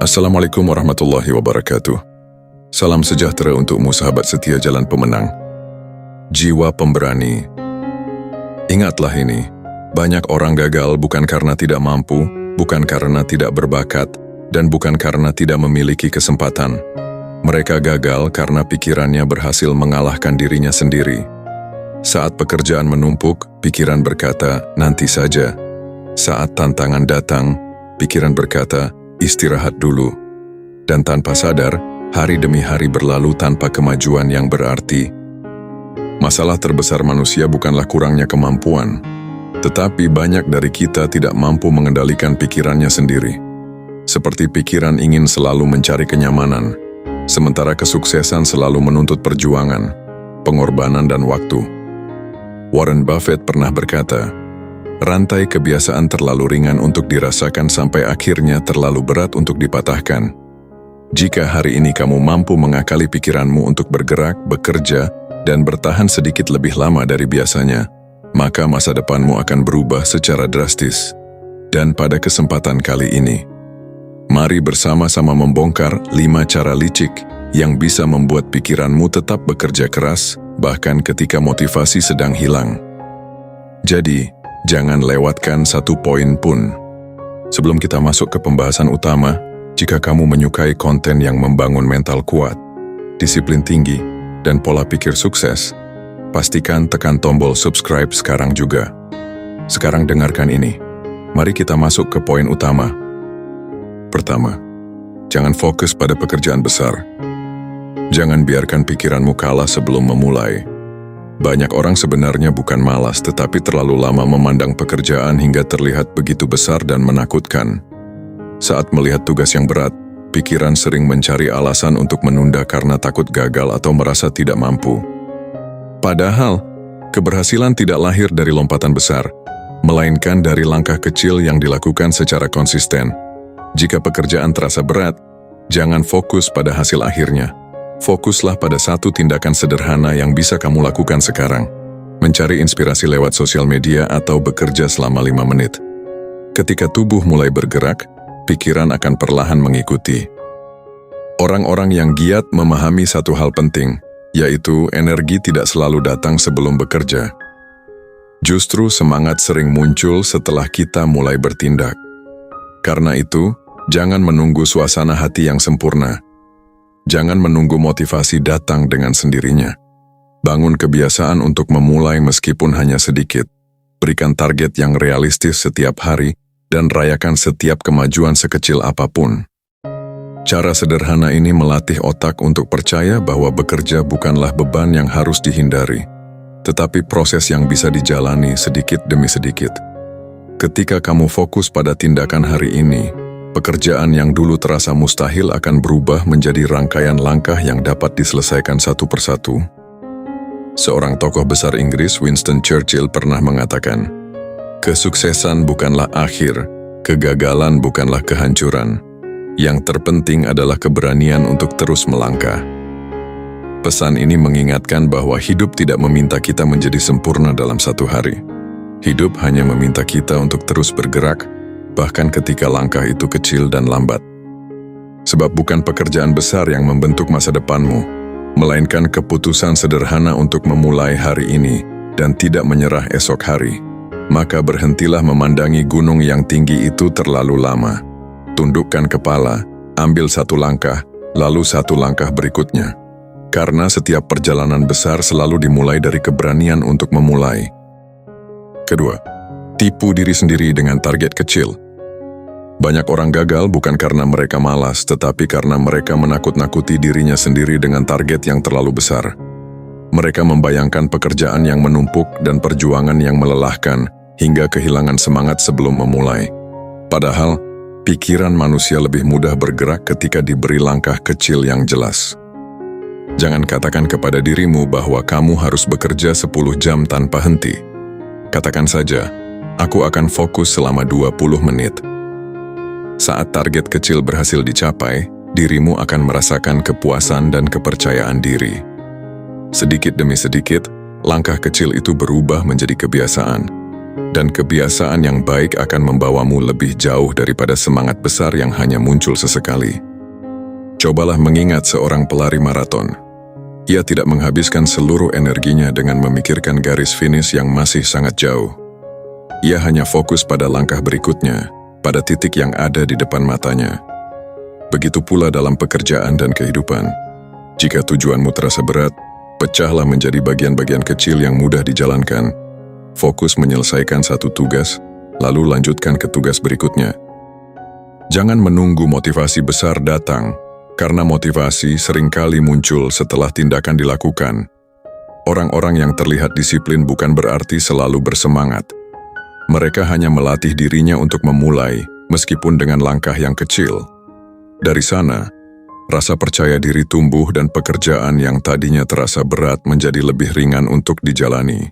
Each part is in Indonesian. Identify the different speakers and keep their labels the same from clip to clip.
Speaker 1: Assalamualaikum warahmatullahi wabarakatuh. Salam sejahtera untukmu sahabat setia Jalan Pemenang. Jiwa pemberani. Ingatlah ini, banyak orang gagal bukan karena tidak mampu, bukan karena tidak berbakat, dan bukan karena tidak memiliki kesempatan. Mereka gagal karena pikirannya berhasil mengalahkan dirinya sendiri. Saat pekerjaan menumpuk, pikiran berkata, nanti saja. Saat tantangan datang, pikiran berkata, istirahat dulu. Dan tanpa sadar, hari demi hari berlalu tanpa kemajuan yang berarti. Masalah terbesar manusia bukanlah kurangnya kemampuan, tetapi banyak dari kita tidak mampu mengendalikan pikirannya sendiri. Seperti pikiran ingin selalu mencari kenyamanan, sementara kesuksesan selalu menuntut perjuangan, pengorbanan dan waktu. Warren Buffett pernah berkata, rantai kebiasaan terlalu ringan untuk dirasakan sampai akhirnya terlalu berat untuk dipatahkan. Jika hari ini kamu mampu mengakali pikiranmu untuk bergerak, bekerja, dan bertahan sedikit lebih lama dari biasanya, maka masa depanmu akan berubah secara drastis. Dan pada kesempatan kali ini, mari bersama-sama membongkar 5 cara licik yang bisa membuat pikiranmu tetap bekerja keras, bahkan ketika motivasi sedang hilang. Jadi, jangan lewatkan satu poin pun. Sebelum kita masuk ke pembahasan utama, jika kamu menyukai konten yang membangun mental kuat, disiplin tinggi, dan pola pikir sukses, pastikan tekan tombol subscribe sekarang juga. Sekarang dengarkan ini. Mari kita masuk ke poin utama. Pertama, jangan fokus pada pekerjaan besar. Jangan biarkan pikiranmu kalah sebelum memulai. Banyak orang sebenarnya bukan malas, tetapi terlalu lama memandang pekerjaan hingga terlihat begitu besar dan menakutkan. Saat melihat tugas yang berat, pikiran sering mencari alasan untuk menunda karena takut gagal atau merasa tidak mampu. Padahal, keberhasilan tidak lahir dari lompatan besar, melainkan dari langkah kecil yang dilakukan secara konsisten. Jika pekerjaan terasa berat, jangan fokus pada hasil akhirnya. Fokuslah pada satu tindakan sederhana yang bisa kamu lakukan sekarang. Mencari inspirasi lewat sosial media atau bekerja selama 5 menit. Ketika tubuh mulai bergerak, pikiran akan perlahan mengikuti. Orang-orang yang giat memahami satu hal penting, yaitu energi tidak selalu datang sebelum bekerja. Justru semangat sering muncul setelah kita mulai bertindak. Karena itu, jangan menunggu suasana hati yang sempurna. Jangan menunggu motivasi datang dengan sendirinya. Bangun kebiasaan untuk memulai meskipun hanya sedikit. Berikan target yang realistis setiap hari dan rayakan setiap kemajuan sekecil apapun. Cara sederhana ini melatih otak untuk percaya bahwa bekerja bukanlah beban yang harus dihindari, tetapi proses yang bisa dijalani sedikit demi sedikit. Ketika kamu fokus pada tindakan hari ini, pekerjaan yang dulu terasa mustahil akan berubah menjadi rangkaian langkah yang dapat diselesaikan satu persatu. Seorang tokoh besar Inggris, Winston Churchill, pernah mengatakan, kesuksesan bukanlah akhir, kegagalan bukanlah kehancuran. Yang terpenting adalah keberanian untuk terus melangkah. Pesan ini mengingatkan bahwa hidup tidak meminta kita menjadi sempurna dalam satu hari. Hidup hanya meminta kita untuk terus bergerak, bahkan ketika langkah itu kecil dan lambat. Sebab bukan pekerjaan besar yang membentuk masa depanmu, melainkan keputusan sederhana untuk memulai hari ini dan tidak menyerah esok hari. Maka berhentilah memandangi gunung yang tinggi itu terlalu lama. Tundukkan kepala, ambil satu langkah, lalu satu langkah berikutnya. Karena setiap perjalanan besar selalu dimulai dari keberanian untuk memulai. Kedua, tipu diri sendiri dengan target kecil. Banyak orang gagal bukan karena mereka malas, tetapi karena mereka menakut-nakuti dirinya sendiri dengan target yang terlalu besar. Mereka membayangkan pekerjaan yang menumpuk dan perjuangan yang melelahkan hingga kehilangan semangat sebelum memulai. Padahal, pikiran manusia lebih mudah bergerak ketika diberi langkah kecil yang jelas. Jangan katakan kepada dirimu bahwa kamu harus bekerja 10 jam tanpa henti. Katakan saja, aku akan fokus selama 20 menit. Saat target kecil berhasil dicapai, dirimu akan merasakan kepuasan dan kepercayaan diri. Sedikit demi sedikit, langkah kecil itu berubah menjadi kebiasaan. Dan kebiasaan yang baik akan membawamu lebih jauh daripada semangat besar yang hanya muncul sesekali. Cobalah mengingat seorang pelari maraton. Ia tidak menghabiskan seluruh energinya dengan memikirkan garis finish yang masih sangat jauh. Ia hanya fokus pada langkah berikutnya, pada titik yang ada di depan matanya. Begitu pula dalam pekerjaan dan kehidupan. Jika tujuanmu terasa berat, pecahlah menjadi bagian-bagian kecil yang mudah dijalankan. Fokus menyelesaikan satu tugas, lalu lanjutkan ke tugas berikutnya. Jangan menunggu motivasi besar datang, karena motivasi seringkali muncul setelah tindakan dilakukan. Orang-orang yang terlihat disiplin bukan berarti selalu bersemangat. Mereka hanya melatih dirinya untuk memulai, meskipun dengan langkah yang kecil. Dari sana, rasa percaya diri tumbuh dan pekerjaan yang tadinya terasa berat menjadi lebih ringan untuk dijalani.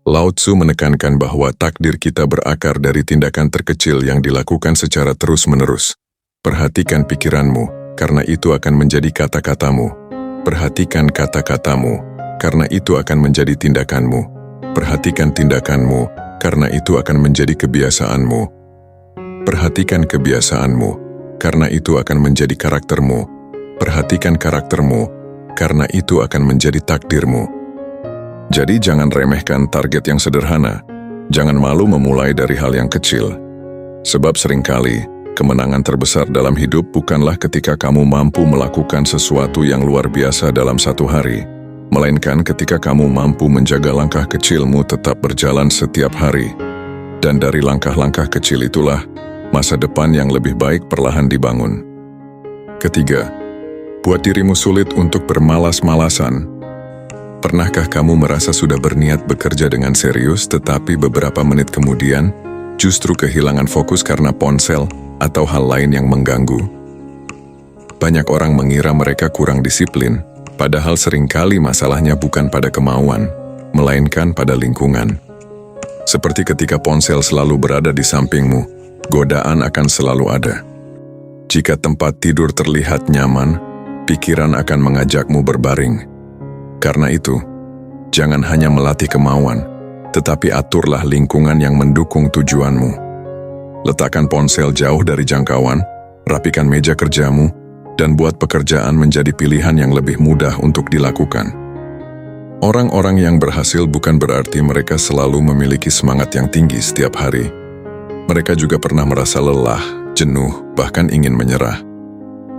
Speaker 1: Lao Tzu menekankan bahwa takdir kita berakar dari tindakan terkecil yang dilakukan secara terus-menerus. Perhatikan pikiranmu, karena itu akan menjadi kata-katamu. Perhatikan kata-katamu, karena itu akan menjadi tindakanmu. Perhatikan tindakanmu, karena itu akan menjadi kebiasaanmu. Perhatikan kebiasaanmu, karena itu akan menjadi karaktermu. Perhatikan karaktermu, karena itu akan menjadi takdirmu. Jadi jangan remehkan target yang sederhana. Jangan malu memulai dari hal yang kecil. Sebab seringkali, kemenangan terbesar dalam hidup bukanlah ketika kamu mampu melakukan sesuatu yang luar biasa dalam satu hari, melainkan ketika kamu mampu menjaga langkah kecilmu tetap berjalan setiap hari. Dan dari langkah-langkah kecil itulah, masa depan yang lebih baik perlahan dibangun. Ketiga, buat dirimu sulit untuk bermalas-malasan. Pernahkah kamu merasa sudah berniat bekerja dengan serius, tetapi beberapa menit kemudian, justru kehilangan fokus karena ponsel atau hal lain yang mengganggu? Banyak orang mengira mereka kurang disiplin, padahal seringkali masalahnya bukan pada kemauan, melainkan pada lingkungan. Seperti ketika ponsel selalu berada di sampingmu, godaan akan selalu ada. Jika tempat tidur terlihat nyaman, pikiran akan mengajakmu berbaring. Karena itu, jangan hanya melatih kemauan, tetapi aturlah lingkungan yang mendukung tujuanmu. Letakkan ponsel jauh dari jangkauan, rapikan meja kerjamu, dan buat pekerjaan menjadi pilihan yang lebih mudah untuk dilakukan. Orang-orang yang berhasil bukan berarti mereka selalu memiliki semangat yang tinggi setiap hari. Mereka juga pernah merasa lelah, jenuh, bahkan ingin menyerah.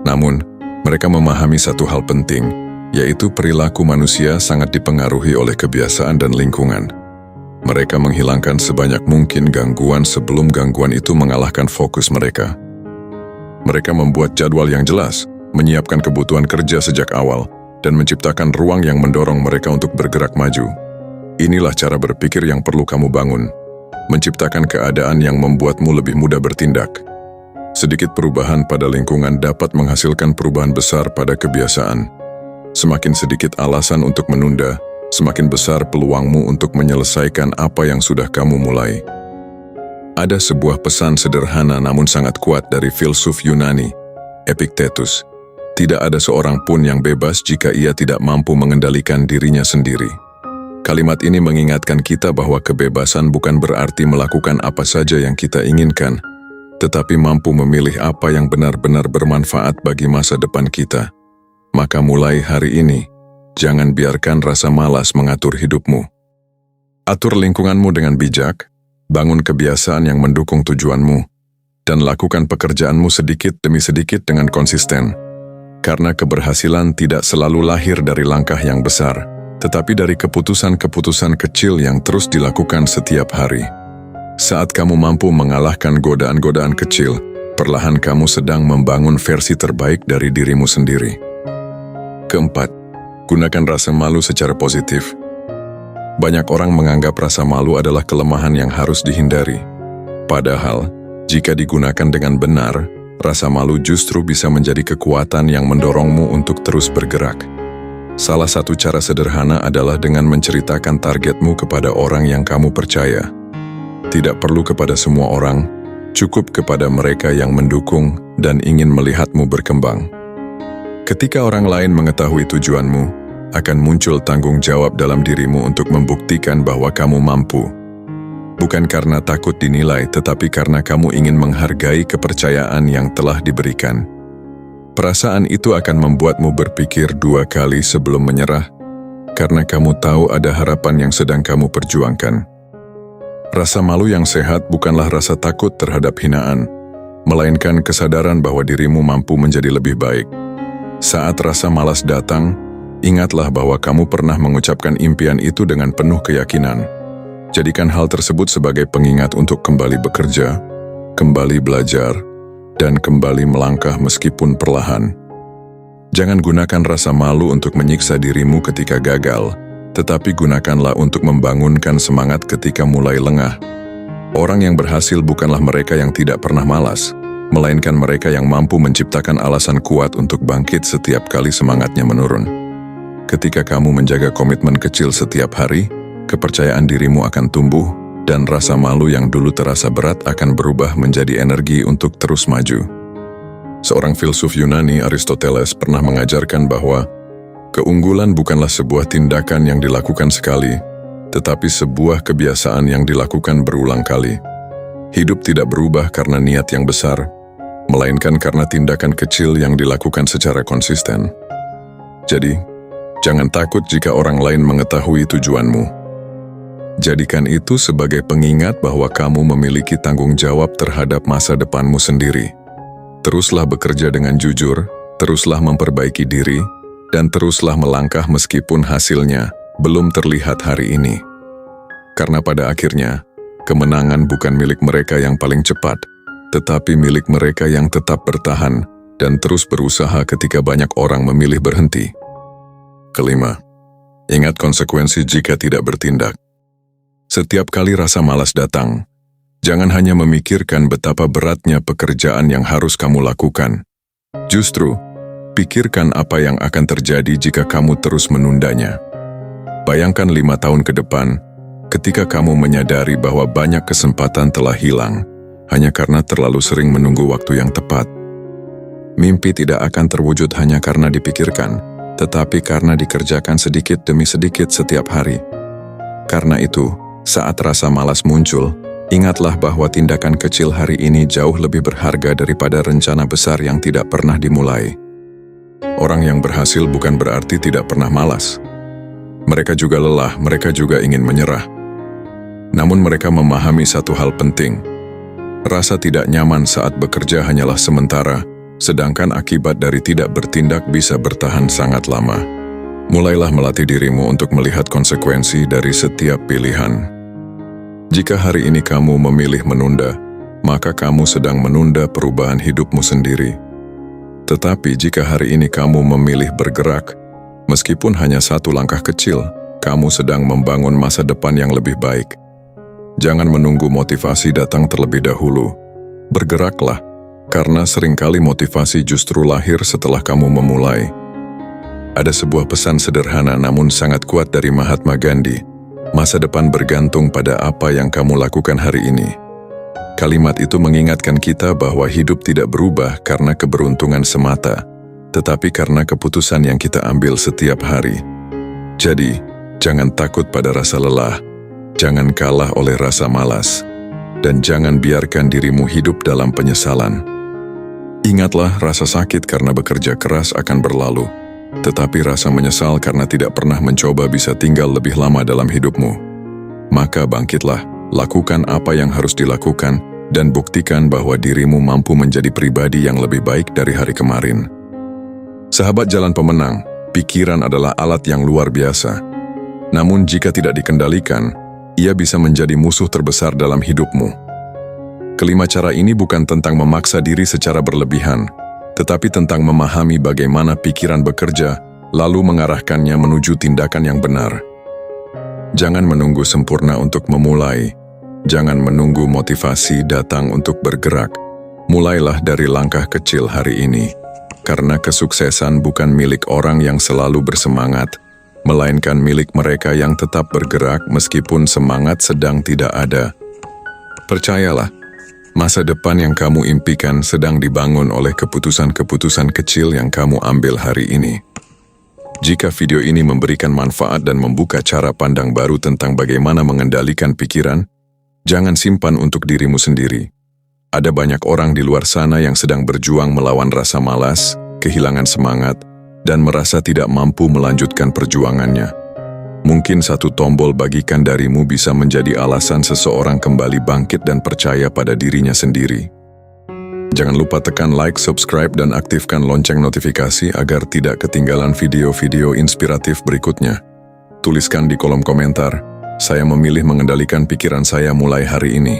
Speaker 1: Namun, mereka memahami satu hal penting, yaitu perilaku manusia sangat dipengaruhi oleh kebiasaan dan lingkungan. Mereka menghilangkan sebanyak mungkin gangguan sebelum gangguan itu mengalahkan fokus mereka. Mereka membuat jadwal yang jelas, menyiapkan kebutuhan kerja sejak awal, dan menciptakan ruang yang mendorong mereka untuk bergerak maju. Inilah cara berpikir yang perlu kamu bangun, menciptakan keadaan yang membuatmu lebih mudah bertindak. Sedikit perubahan pada lingkungan dapat menghasilkan perubahan besar pada kebiasaan. Semakin sedikit alasan untuk menunda, semakin besar peluangmu untuk menyelesaikan apa yang sudah kamu mulai. Ada sebuah pesan sederhana namun sangat kuat dari filsuf Yunani, Epictetus. Tidak ada seorang pun yang bebas jika ia tidak mampu mengendalikan dirinya sendiri. Kalimat ini mengingatkan kita bahwa kebebasan bukan berarti melakukan apa saja yang kita inginkan, tetapi mampu memilih apa yang benar-benar bermanfaat bagi masa depan kita. Maka mulai hari ini, jangan biarkan rasa malas mengatur hidupmu. Atur lingkunganmu dengan bijak, bangun kebiasaan yang mendukung tujuanmu, dan lakukan pekerjaanmu sedikit demi sedikit dengan konsisten. Karena keberhasilan tidak selalu lahir dari langkah yang besar, tetapi dari keputusan-keputusan kecil yang terus dilakukan setiap hari. Saat kamu mampu mengalahkan godaan-godaan kecil, perlahan kamu sedang membangun versi terbaik dari dirimu sendiri. Keempat, gunakan rasa malu secara positif. Banyak orang menganggap rasa malu adalah kelemahan yang harus dihindari. Padahal, jika digunakan dengan benar, rasa malu justru bisa menjadi kekuatan yang mendorongmu untuk terus bergerak. Salah satu cara sederhana adalah dengan menceritakan targetmu kepada orang yang kamu percaya. Tidak perlu kepada semua orang, cukup kepada mereka yang mendukung dan ingin melihatmu berkembang. Ketika orang lain mengetahui tujuanmu, akan muncul tanggung jawab dalam dirimu untuk membuktikan bahwa kamu mampu. Bukan karena takut dinilai, tetapi karena kamu ingin menghargai kepercayaan yang telah diberikan. Perasaan itu akan membuatmu berpikir 2 kali sebelum menyerah, karena kamu tahu ada harapan yang sedang kamu perjuangkan. Rasa malu yang sehat bukanlah rasa takut terhadap hinaan, melainkan kesadaran bahwa dirimu mampu menjadi lebih baik. Saat rasa malas datang, ingatlah bahwa kamu pernah mengucapkan impian itu dengan penuh keyakinan. Jadikan hal tersebut sebagai pengingat untuk kembali bekerja, kembali belajar, dan kembali melangkah meskipun perlahan. Jangan gunakan rasa malu untuk menyiksa dirimu ketika gagal, tetapi gunakanlah untuk membangunkan semangat ketika mulai lengah. Orang yang berhasil bukanlah mereka yang tidak pernah malas, melainkan mereka yang mampu menciptakan alasan kuat untuk bangkit setiap kali semangatnya menurun. Ketika kamu menjaga komitmen kecil setiap hari, kepercayaan dirimu akan tumbuh, dan rasa malu yang dulu terasa berat akan berubah menjadi energi untuk terus maju. Seorang filsuf Yunani, Aristoteles, pernah mengajarkan bahwa keunggulan bukanlah sebuah tindakan yang dilakukan sekali, tetapi sebuah kebiasaan yang dilakukan berulang kali. Hidup tidak berubah karena niat yang besar, melainkan karena tindakan kecil yang dilakukan secara konsisten. Jadi, jangan takut jika orang lain mengetahui tujuanmu. Jadikan itu sebagai pengingat bahwa kamu memiliki tanggung jawab terhadap masa depanmu sendiri. Teruslah bekerja dengan jujur, teruslah memperbaiki diri, dan teruslah melangkah meskipun hasilnya belum terlihat hari ini. Karena pada akhirnya, kemenangan bukan milik mereka yang paling cepat, tetapi milik mereka yang tetap bertahan dan terus berusaha ketika banyak orang memilih berhenti. Kelima, ingat konsekuensi jika tidak bertindak. Setiap kali rasa malas datang, jangan hanya memikirkan betapa beratnya pekerjaan yang harus kamu lakukan. Justru, pikirkan apa yang akan terjadi jika kamu terus menundanya. Bayangkan 5 tahun ke depan, ketika kamu menyadari bahwa banyak kesempatan telah hilang, hanya karena terlalu sering menunggu waktu yang tepat. Mimpi tidak akan terwujud hanya karena dipikirkan, tetapi karena dikerjakan sedikit demi sedikit setiap hari. Karena itu, saat rasa malas muncul, ingatlah bahwa tindakan kecil hari ini jauh lebih berharga daripada rencana besar yang tidak pernah dimulai. Orang yang berhasil bukan berarti tidak pernah malas. Mereka juga lelah, mereka juga ingin menyerah. Namun mereka memahami satu hal penting. Rasa tidak nyaman saat bekerja hanyalah sementara, sedangkan akibat dari tidak bertindak bisa bertahan sangat lama. Mulailah melatih dirimu untuk melihat konsekuensi dari setiap pilihan. Jika hari ini kamu memilih menunda, maka kamu sedang menunda perubahan hidupmu sendiri. Tetapi jika hari ini kamu memilih bergerak, meskipun hanya 1 langkah kecil, kamu sedang membangun masa depan yang lebih baik. Jangan menunggu motivasi datang terlebih dahulu. Bergeraklah, karena seringkali motivasi justru lahir setelah kamu memulai. Ada sebuah pesan sederhana namun sangat kuat dari Mahatma Gandhi. Masa depan bergantung pada apa yang kamu lakukan hari ini. Kalimat itu mengingatkan kita bahwa hidup tidak berubah karena keberuntungan semata, tetapi karena keputusan yang kita ambil setiap hari. Jadi, jangan takut pada rasa lelah, jangan kalah oleh rasa malas, dan jangan biarkan dirimu hidup dalam penyesalan. Ingatlah, rasa sakit karena bekerja keras akan berlalu, tetapi rasa menyesal karena tidak pernah mencoba bisa tinggal lebih lama dalam hidupmu. Maka bangkitlah, lakukan apa yang harus dilakukan, dan buktikan bahwa dirimu mampu menjadi pribadi yang lebih baik dari hari kemarin. Sahabat jalan pemenang, pikiran adalah alat yang luar biasa. Namun jika tidak dikendalikan, ia bisa menjadi musuh terbesar dalam hidupmu. Kelima cara ini bukan tentang memaksa diri secara berlebihan, tetapi tentang memahami bagaimana pikiran bekerja, lalu mengarahkannya menuju tindakan yang benar. Jangan menunggu sempurna untuk memulai. Jangan menunggu motivasi datang untuk bergerak. Mulailah dari langkah kecil hari ini. Karena kesuksesan bukan milik orang yang selalu bersemangat, melainkan milik mereka yang tetap bergerak meskipun semangat sedang tidak ada. Percayalah, masa depan yang kamu impikan sedang dibangun oleh keputusan-keputusan kecil yang kamu ambil hari ini. Jika video ini memberikan manfaat dan membuka cara pandang baru tentang bagaimana mengendalikan pikiran, Jangan simpan untuk dirimu sendiri. Ada banyak orang di luar sana yang sedang berjuang melawan rasa malas, kehilangan semangat, dan merasa tidak mampu melanjutkan perjuangannya. Mungkin satu tombol bagikan darimu bisa menjadi alasan seseorang kembali bangkit dan percaya pada dirinya sendiri. Jangan lupa tekan like, subscribe, dan aktifkan lonceng notifikasi agar tidak ketinggalan video-video inspiratif berikutnya. Tuliskan di kolom komentar, saya memilih mengendalikan pikiran saya mulai hari ini.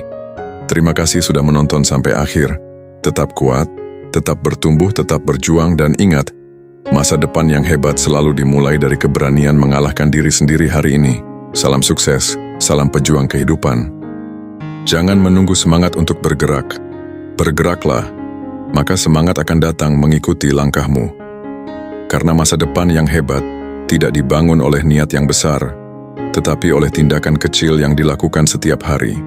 Speaker 1: Terima kasih sudah menonton sampai akhir. Tetap kuat, tetap bertumbuh, tetap berjuang, dan ingat, masa depan yang hebat selalu dimulai dari keberanian mengalahkan diri sendiri hari ini. Salam sukses, salam pejuang kehidupan. Jangan menunggu semangat untuk bergerak. Bergeraklah, maka semangat akan datang mengikuti langkahmu. Karena masa depan yang hebat tidak dibangun oleh niat yang besar, tetapi oleh tindakan kecil yang dilakukan setiap hari.